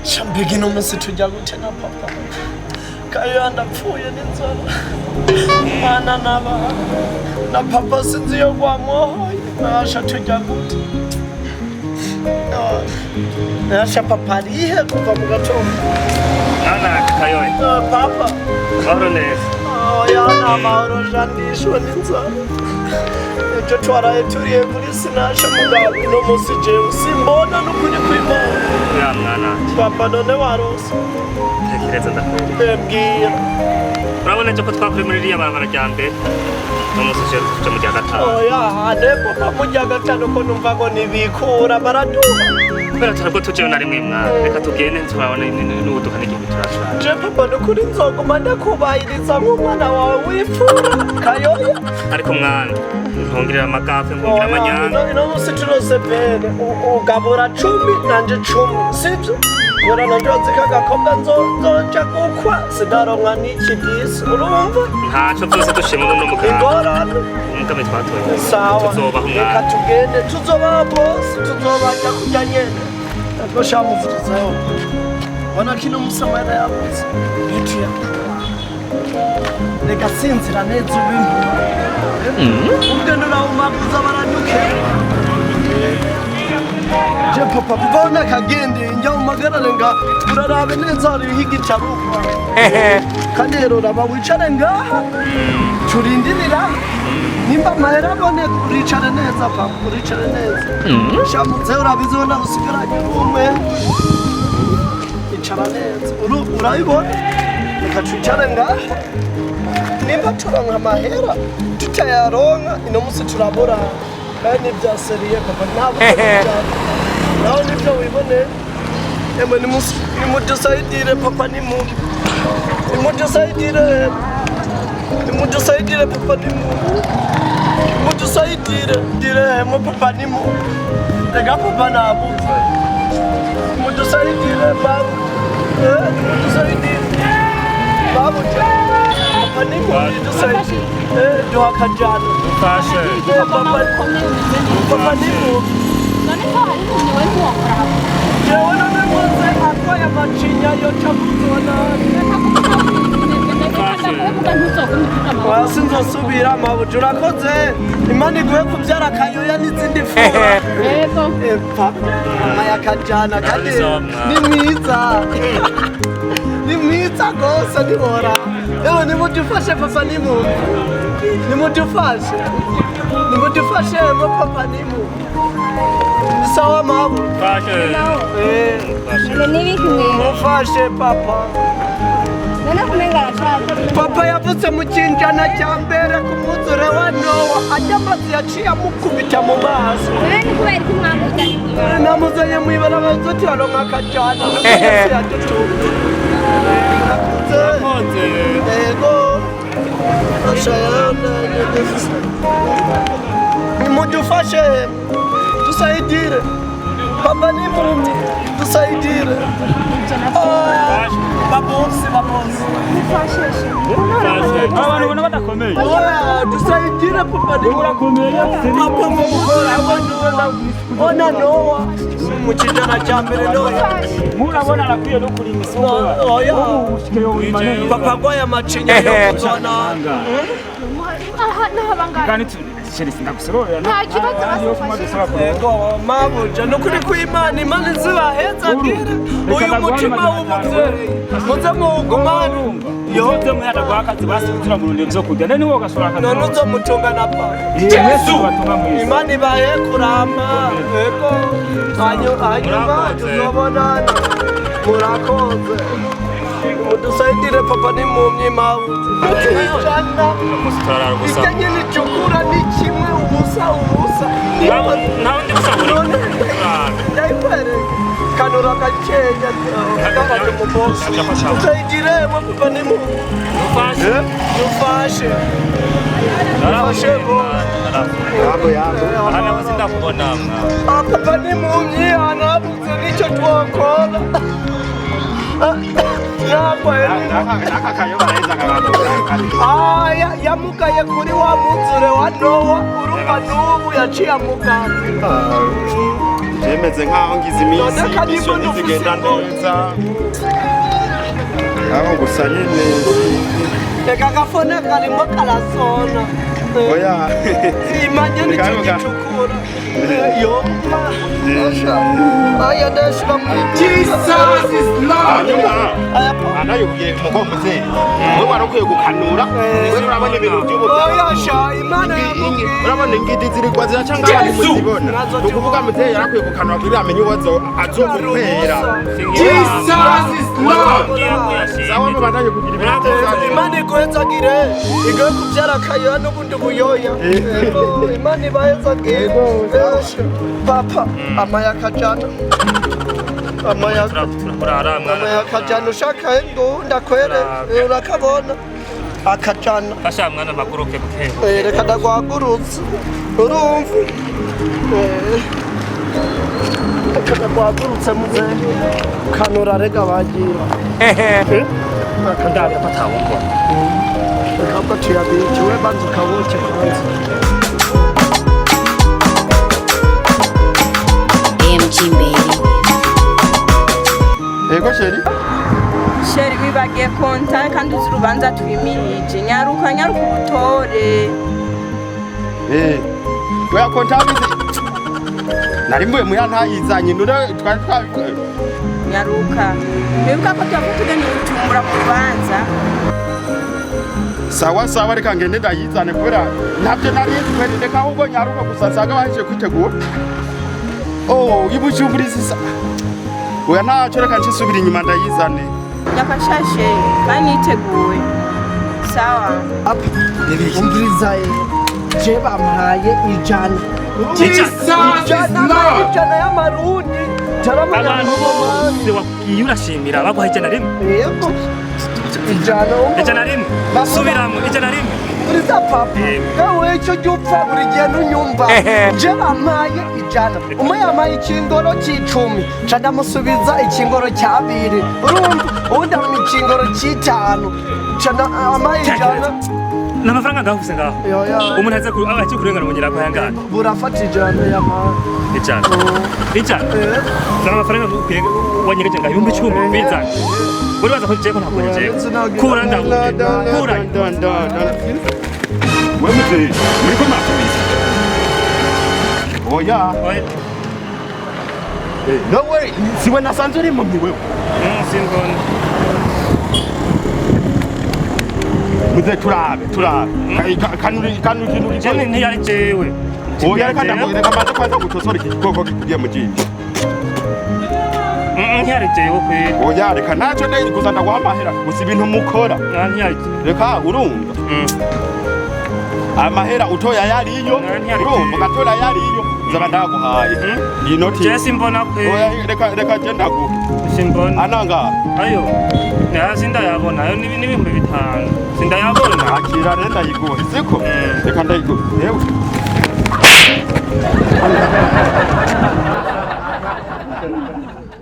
Shambegino musitujya gutena papa kayo ndapfuye n'inzara mana naba na papa sinzi yo kwamohoye nasha tujya gute nasha papa rihe kuva mu gatondo nana kayo papa Baroness yana mahoro jandishwe n'inzara ejo twaraye turiye muri sinasha mugabo no musi jewe simbona n'ukuri kw'Imana ya mwana papa none warose tekereza ndakwiriye mbwira urabona ejo ko twakuri muri iriya barabara rya mbere n'umunsi uje kuja mu rya gatanu oya ndipo mu rya gatanu ko numva ngo nibikura baraduha kubera turabwo tujeyo na rimwe mwana reka tugende turabona n'ubuduka n'igihugu turashaka je papa nukuri nzoguma ndakubahiriza nk'umwana wawe wipfura kayoya ariko mwana ntongirira amagafe nkongira amanyanga ino musi turose bene ugabura 10 nanje 10 sivyo Gora nanjozi kagakobwa nzoja gukwa sidaronka n'iki disi urumva ntaco vyose dushimwe no muganga ingorane umugame twatoye sawa tuzobaho reka mwana tugende tuzoba bosi tuzobaja kurya nyene twashamuvurizayo bona kino musamara yabuze bitiya reka sinzira neza ubimpa ubwendo nawe umabuza baranyukera je papa kubona kagende njya umagarare nga urarabe neza hariho igicaruka kandi rero raba wicare ngaha turindirira nimba amahera abone uricare neza papa uricare neza shamutse urabizona usigaranye umwe icara neza urabibona reka twicare ngaha nimba turonka amahera tutayaronka ino musi turabura kandi byaseriye papa ntabwo nawe nibyo wibone emwe nimudusaidire papa nimudusaidire papa nimudusaidire diremo papa rega papa nabuze nimudusaidire babu nimudusaidire babu papa nimudusaidire duhakajana ufashe papa none ko hari umuntu wari kuwakora jewe none muze atwaye amacinya yo camuzona sinzosubira mabuja urakoze imana iguhe kuvyara akayoya n'izindi fura mama yakajana kandi ni mwiza gose nibora ewe nimudufashe papa nimudufashe mo papa sawa mabu fashe mufashe papa none kumenga arashaka papa yavutse mu kinjana cya mbere ku mwuzure wa Nowa ajya amazi yaciye amukubita mu maso ni kubera iki mwamuzanye namuzanye mw'ibarabara zoti aronka akajana yadutumye ego ashayana nimudufashe tusaidire papa ni mumye tusaidire babosi abantu bona badakomeye tusaidire papa ni urakomeye papa mukora ona Nowa mu kijana cya mbere murabona arakwiye no kuri imisogo oya papa goya macinya yo kuzona kandi Chelsea ndagusorora nta kibazo ego mabuja nukuri kw'Imana imana zibahezagire uyu mutima w'umuvyeyi muze muwugumane yoze muyata gwakazi basubira mu rundo zo kujya none woga sura akazi none uzomutunga na pa Yesu batunga mu Yesu imana ibahe kurama ego hanyuma tuzobonana murakoze mudusaidire papa ni mumye mabuja ijana musitara gusa itenye ni chukura ni kimwe ubusa nawe ndi gusabura ndayikwere kanura gakenya kakandi mu boss tusaidire papa ni mumye dufashe bo hana wazinda kubona papa ni mumye anabuze nicyo twakora nakakayo baraheza kagatora yamugaye kuri wa muzure wa Nowa urumva n'ubu yaciye amuganga yemeze nk'aho ngize iminsi imishoni zigenda neza aho gusa nyine reka agafone karimo karasona oya imanye n'icyo gicukura yompa aya ndashira muri Jesus is Lord anayugiye mukomeze we warakwiye gukanura we urabona ibintu by'ubugabo oya sha imana yamubwiye urabona ingidi ziri kwa ziracanga abantu muzibona ukuvuga muteye yarakwiye gukanura kugira amenye uwazo azokupera Jesus is Lord sawa mubandanye kugira ibintu imana ikwezagire igaye kubyara akayira n'ubundi buyoya imana ibayezagire papa amayakajana amayakajana ushaka ngo ndakwere urakabona akajana fasha mwana amakuru ke bukeho reka ndagwagurutse urumva reka ndagwagurutse muze kanura rega bagira ndaga patawumva reka tuyabikiwe banza ukabuke kwanza ego sheri sheri wibagiye konta kandi uzi urubanza twimirije nyaruka ubutore oya konta bize nari mbuye muya ntayizanye nure twari nyaruka wibuka ko tuvuga tugenda gucumbura mu rubanza sawa reka ngende ndayizane kubera ntabyo nari nzi reka ahubwo nyaruka gusa nsanga bahejeje kwitegura ibujumbura isa oya ntacyo reka nsubira inyuma ndayizane nyakashashe kandi niteguye sawa umviriza je bampaye ijana ijana y'amarundi abantu bose wakwiye urashimira baguha ijana rimwe yego ijana rimwe subiramo ijana rimwe uriza papa gawe icyo gyupfa buri gihe nunyumva je bampaye ijana umwe yamaye ikingoro c'icumi ca ndamusubiza ikingoro cy'abiri urumva ubundi mu ikingoro c'itanu ca amaye ijana n'amafaranga ngahuse ngaho umuntu aza abaje kurengana munyira kwa yangana burafata ijana y'amaye ijana zana amafaranga wanyegeje ngaho 10,000 bizana uri baza ko jeko ntabwo jewe kura kura wewe mzee mliko matumizi oya no worry siwe nasanze uri mu wewe simbona muze turabe kanuri jene ntiyari jewe oya reka mbanze kwanza gutosora iki gikoko kigiye mu jiji ntiyari jewe kwe oya reka ntacyo ndayiri gusa ndagwamahera gusa ibintu mukora ntiyari reka urumva amahera utoya yariyo urumva ugatora yariyo nzaba ndaguhaye iyi noti je simbona kwe oya reka je ndaguha simbona ananga ayo sindayabona ayo n'ibihumbi 5 sindayabona akira rero ndayiguha siko reka ndayiguha yewe